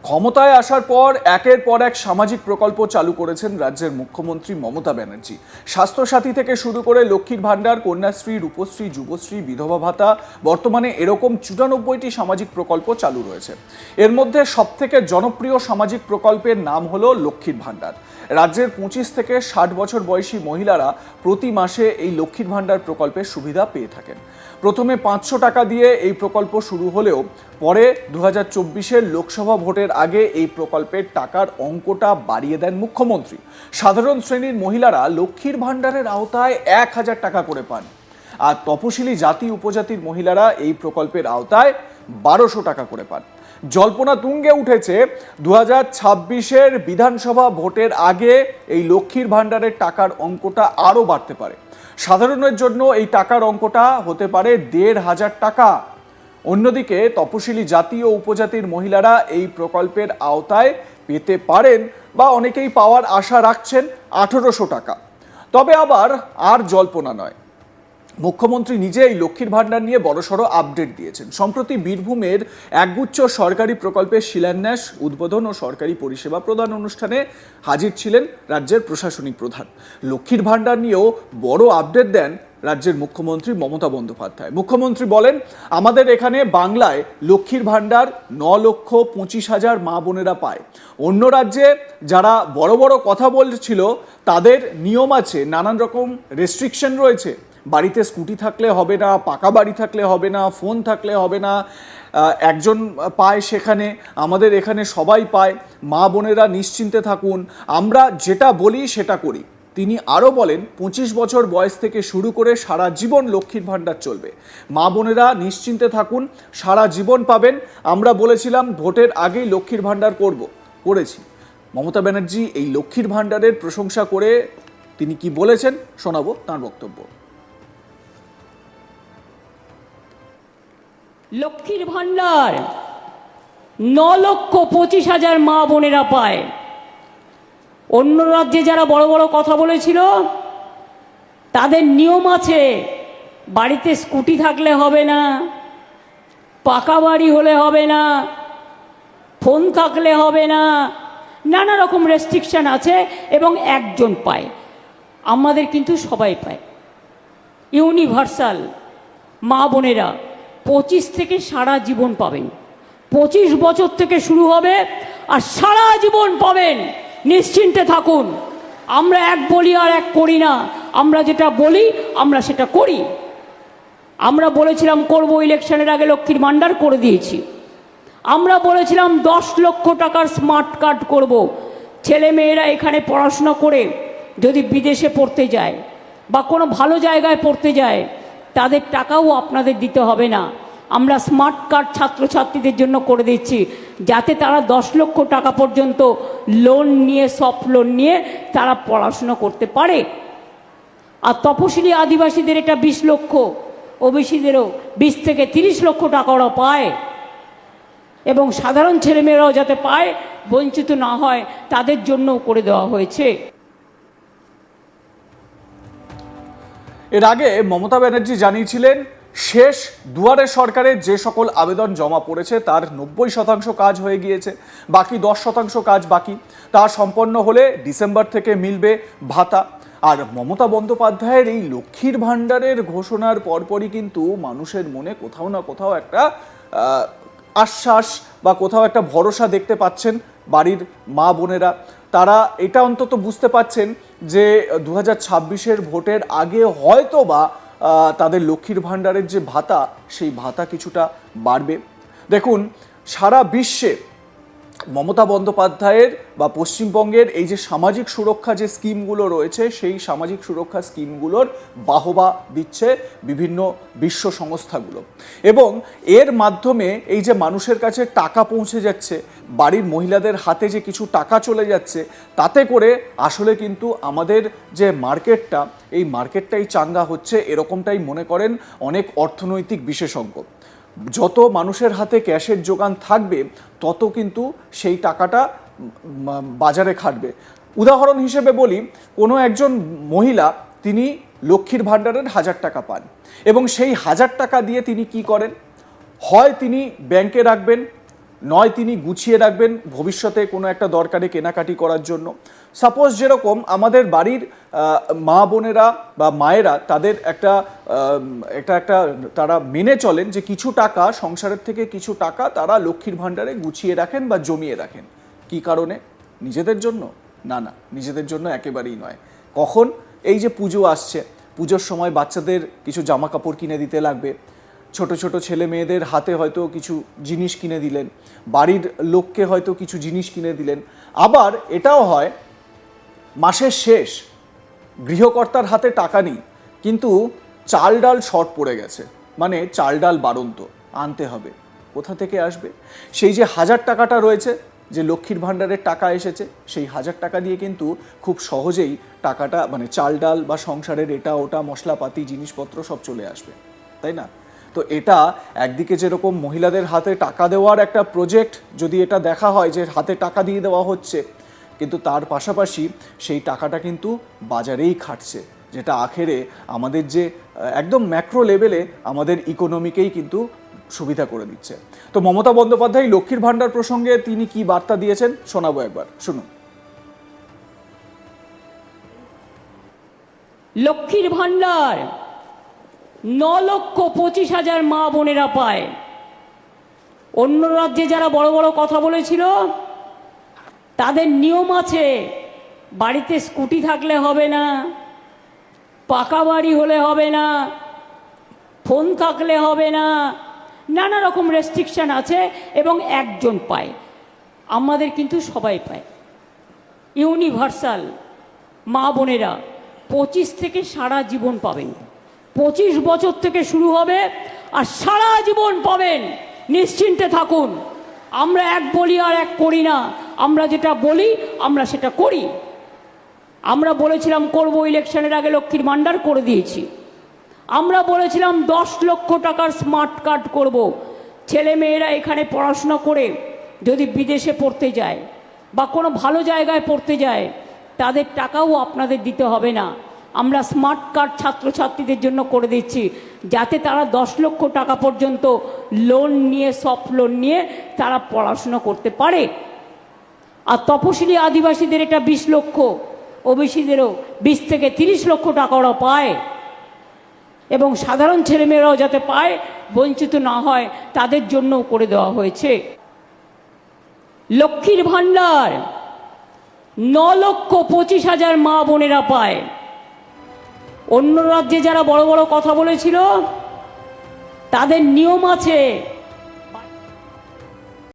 ক্ষমতায় আসার পর একের পর এক সামাজিক প্রকল্প চালু করেছেন রাজ্যের মুখ্যমন্ত্রী মমতা ব্যানার্জি। স্বাস্থ্যসাথী থেকে শুরু করে লক্ষ্মীর ভাণ্ডার, কন্যাশ্রী, রূপশ্রী, যুবশ্রী, বিধবা ভাতা, বর্তমানে এরকম 94টি সামাজিক প্রকল্প চালু রয়েছে। এর মধ্যে সবথেকে জনপ্রিয় সামাজিক প্রকল্পের নাম হলো লক্ষ্মীর ভাণ্ডার। রাজ্যের 25 থেকে 60 বছর বয়সী মহিলারা প্রতি মাসে এই লক্ষ্মীর ভাণ্ডার প্রকল্পের সুবিধা পেয়ে থাকেন। প্রথমে 500 টাকা দিয়ে এই প্রকল্প শুরু হলেও পরে 2024-এর লোকসভা ভোটের আগে এই প্রকল্পের টাকার অঙ্কটা বাড়িয়ে দেন মুখ্যমন্ত্রী। সাধারণ শ্রেণীর মহিলারা লক্ষ্মীর ভাণ্ডারের আওতায় 1000 টাকা করে পান, আর তপশিলি জাতি উপজাতির মহিলারা এই প্রকল্পের আওতায় 1200 টাকা করে পান। জল্পনা তুঙ্গে উঠেছে 2026-এর বিধানসভা ভোটের আগে এই লক্ষ্মীর ভাণ্ডারের টাকার অঙ্কটা আরও বাড়তে পারে। সাধারণের জন্য এই টাকার অঙ্কটা হতে পারে 1500 টাকা। অন্যদিকে তপশিলি জাতি ও উপজাতির মহিলারা এই প্রকল্পের আওতায় পেতে পারেন বা অনেকেই পাওয়ার আশা রাখছেন 1800 টাকা। তবে আবার আর জল্পনা নয়, মুখ্যমন্ত্রী নিজে এই লক্ষ্মীর ভাণ্ডার নিয়ে বড়সড় আপডেট দিয়েছেন। সম্প্রতি বীরভূমের একগুচ্ছ সরকারি প্রকল্পের শিলান্যাস, উদ্বোধন ও সরকারি পরিষেবা প্রদান অনুষ্ঠানে হাজির ছিলেন রাজ্যের প্রশাসনিক প্রধান। লক্ষ্মীর ভাণ্ডার নিয়েও বড় আপডেট দেন রাজ্যের মুখ্যমন্ত্রী মমতা বন্দ্যোপাধ্যায়। মুখ্যমন্ত্রী বলেন, আমাদের এখানে বাংলায় লক্ষ্মীর ভাণ্ডার 9,25,000 মা বোনেরা পায়। অন্য রাজ্যে যারা বড় বড় কথা বলছিল তাদের নিয়ম আছে, নানান রকম রেস্ট্রিকশন রয়েছে। বাড়িতে স্কুটি থাকলে হবে না, পাকা বাড়ি থাকলে হবে না, ফোন থাকলে হবে না, একজন পায় সেখানে, আমাদের এখানে সবাই পায়। মা বোনেরা নিশ্চিন্তে থাকুন, আমরা যেটা বলি সেটা করি। তিনি আরও বলেন, 25 বছর বয়স থেকে শুরু করে সারা জীবন লক্ষ্মীর ভাণ্ডার চলবে। মা বোনেরা নিশ্চিন্তে থাকুন, সারা জীবন পাবেন। আমরা বলেছিলাম ভোটের আগেই লক্ষ্মীর ভাণ্ডার করেছি। মমতা ব্যানার্জি এই লক্ষ্মীর ভাণ্ডারের প্রশংসা করে তিনি কি বলেছেন শোনাবো তার বক্তব্য। লক্ষ্মীর ভাণ্ডার 9,25,000 মা বোনেরা পায়। অন্য রাজ্যে যারা বড় বড় কথা বলেছিল তাদের নিয়ম আছে, বাড়িতে স্কুটি থাকলে হবে না, পাকা বাড়ি হলে হবে না, ফোন থাকলে হবে না, নানা রকম রেস্ট্রিকশন আছে এবং একজন পায়। আমাদের কিন্তু সবাই পায়, ইউনিভার্সাল। মা বোনেরা 25 থেকে সারা জীবন পাবেন। 25 বছর থেকে শুরু হবে আর সারা জীবন পাবেন। নিশ্চিন্তে থাকুন, আমরা এক বলি আর এক করি না। আমরা যেটা বলি আমরা সেটা করি। আমরা বলেছিলাম করব, ইলেকশনের আগে লক্ষ্মীর ভাণ্ডার করে দিয়েছি। আমরা বলেছিলাম 10 লক্ষ টাকার স্মার্ট কার্ড করব। ছেলে মেয়েরা এখানে পড়াশোনা করে যদি বিদেশে পড়তে যায় বা কোনো ভালো জায়গায় পড়তে যায়, তাদের টাকাও আপনাদের দিতে হবে না। আমরা স্মার্ট কার্ড ছাত্রছাত্রীদের জন্য করে দিচ্ছি, যাতে তারা 10 লক্ষ টাকা পর্যন্ত লোন নিয়ে, সফট লোন নিয়ে তারা পড়াশুনো করতে পারে। আর তপশিলি আদিবাসীদের এটা 20 লক্ষ, ওবিসিদেরও 20 থেকে 30 লক্ষ টাকা ওরা পায়। এবং সাধারণ ছেলেমেয়েরাও যাতে পায়, বঞ্চিত না হয়, তাদের জন্যও করে দেওয়া হয়েছে। এর আগে মমতা ব্যানার্জি জানিয়েছিলেন, শেষ দুয়ারে সরকারের যে সকল আবেদন জমা পড়েছে তার 90% কাজ হয়ে গিয়েছে, বাকি 10% কাজ বাকি। তা সম্পন্ন হলে ডিসেম্বর থেকে মিলবে ভাতা। আর মমতা বন্দ্যোপাধ্যায়ের এই লক্ষ্মীর ভাণ্ডারের ঘোষণার পরপরই কিন্তু মানুষের মনে কোথাও না কোথাও একটা আশ্বাস বা কোথাও একটা ভরসা দেখতে পাচ্ছেন বাড়ির মা বোনেরা। তারা এটা অন্তত বুঝতে পাচ্ছেন যে 2026-এর ভোটের আগে হয়তো বা তাদের লক্ষ্মীর ভাণ্ডারের যে ভাতা, সেই ভাতা কিছুটা বাড়বে। দেখুন, সারা বিশ্বে মমতা বন্দ্যোপাধ্যায়ের বা পশ্চিমবঙ্গের এই যে সামাজিক সুরক্ষা যে স্কিমগুলো রয়েছে, সেই সামাজিক সুরক্ষা স্কিমগুলোর বাহবা দিচ্ছে বিভিন্ন বিশ্ব সংস্থাগুলো। এবং এর মাধ্যমে এই যে মানুষের কাছে টাকা পৌঁছে যাচ্ছে, বাড়ির মহিলাদের হাতে যে কিছু টাকা চলে যাচ্ছে, তাতে করে আসলে কিন্তু আমাদের যে মার্কেটটা, এই মার্কেটটাই চাঙ্গা হচ্ছে, এরকমটাই মনে করেন অনেক অর্থনৈতিক বিশেষজ্ঞ। যত মানুষের হাতে ক্যাশের যোগান থাকবে, তত কিন্তু সেই টাকাটা বাজারে খাটবে। উদাহরণ হিসেবে বলি, কোনো একজন মহিলা তিনি লক্ষ্মীর ভাণ্ডারের 1000 টাকা পান এবং সেই 1000 টাকা দিয়ে তিনি কি করেন, হয় তিনি ব্যাংকে রাখবেন, নয় তিনি গুছিয়ে রাখবেন ভবিষ্যতে কোনো একটা দরকারে কেনাকাটি করার জন্য। সাপোজ যেরকম আমাদের বাড়ির মা বোনেরা বা মায়েরা তাদের একটা তারা মেনে চলেন যে কিছু টাকা সংসারের থেকে কিছু টাকা তারা লক্ষ্মীর ভাণ্ডারে গুছিয়ে রাখেন বা জমিয়ে রাখেন। কি কারণে? নিজেদের জন্য? না, নিজেদের জন্য একেবারেই নয়। কখন? এই যে পুজো আসছে, পুজোর সময় বাচ্চাদের কিছু জামা কাপড় কিনে দিতে লাগবে, ছোট ছোট ছেলে মেয়েদের হাতে হয়তো কিছু জিনিস কিনে দিলেন, বাড়ির লোককে হয়তো কিছু জিনিস কিনে দিলেন। আবার এটাও হয় মাসের শেষ, গৃহকর্তার হাতে টাকা নেই, কিন্তু চাল ডাল শর্ট পড়ে গেছে, মানে চাল ডাল বাড়ন্ত আনতে হবে। কোথা থেকে আসবে? সেই যে 1000 টাকাটা রয়েছে, যে লক্ষ্মীর ভাণ্ডারের টাকা এসেছে, সেই 1000 টাকা দিয়ে কিন্তু খুব সহজেই টাকাটা মানে চাল ডাল বা সংসারের এটা ওটা মশলাপাতি জিনিসপত্র সব চলে আসবে, তাই না? তো এটা একদিকে যেরকম মহিলাদের হাতে টাকা দেওয়ার একটা প্রজেক্ট যদি এটা দেখা হয় যে হাতে টাকা দিয়ে দেওয়া হচ্ছে, কিন্তু তার পাশাপাশি সেই টাকাটা কিন্তু বাজারেই খাটছে, যেটা আখেরে আমাদের যে একদম ম্যাক্রো লেভেলে আমাদের ইকোনমিকেই কিন্তু সুবিধা করে দিচ্ছে। তো মমতা বন্দ্যোপাধ্যায় লক্ষ্মীর ভাণ্ডার প্রসঙ্গে তিনি কি বার্তা দিয়েছেন শোনাবো, একবার শুনুন। লক্ষ্মীর ভাণ্ডার 9,25,000 মা বোনেরা পায়। অন্য রাজ্যে যারা বড় বড় কথা বলেছিল তাদের নিয়ম আছে, বাড়িতে স্কুটি থাকলে হবে না, পাকা বাড়ি হলে হবে না, ফোন থাকলে হবে না, নানা রকম রেস্ট্রিকশন আছে এবং একজন পায়। আমাদের কিন্তু সবাই পায়, ইউনিভার্সাল। মা বোনেরা 25 থেকে সারা জীবন পাবেন, 25 বছর থেকে শুরু হবে আর সারা জীবন পাবেন, নিশ্চিন্তে থাকুন। আমরা এক বলি আর এক করি না, আমরা যেটা বলি আমরা সেটা করি। আমরা বলেছিলাম করব, ইলেকশনের আগে লক্ষ্মীর ভাণ্ডার করে দিয়েছি। আমরা বলেছিলাম 10 লক্ষ টাকার স্মার্ট কার্ড করব, ছেলে মেয়েরা এখানে পড়াশোনা করে যদি বিদেশে পড়তে যায় বা কোনো ভালো জায়গায় পড়তে যায় তাদের টাকাও আপনাদের দিতে হবে না। আমরা স্মার্ট কার্ড ছাত্রছাত্রীদের জন্য করে দিচ্ছি, যাতে তারা 10 লক্ষ টাকা পর্যন্ত লোন নিয়ে, সফট লোন নিয়ে তারা পড়াশোনা করতে পারে। আর তপশিলি আদিবাসীদের এটা 20 লক্ষ, ওবিসিদেরও 20 থেকে 30 লক্ষ টাকা ওরা পায়। এবং সাধারণ ছেলেমেয়েরাও যাতে পায়, বঞ্চিত না হয়, তাদের জন্যও করে দেওয়া হয়েছে। লক্ষ্মীর ভাণ্ডার 9,25,000 মা বোনেরা পায়। অন্য রাজ্যে যারা বড় বড় কথা বলেছিল তাদের নিয়ম আছে,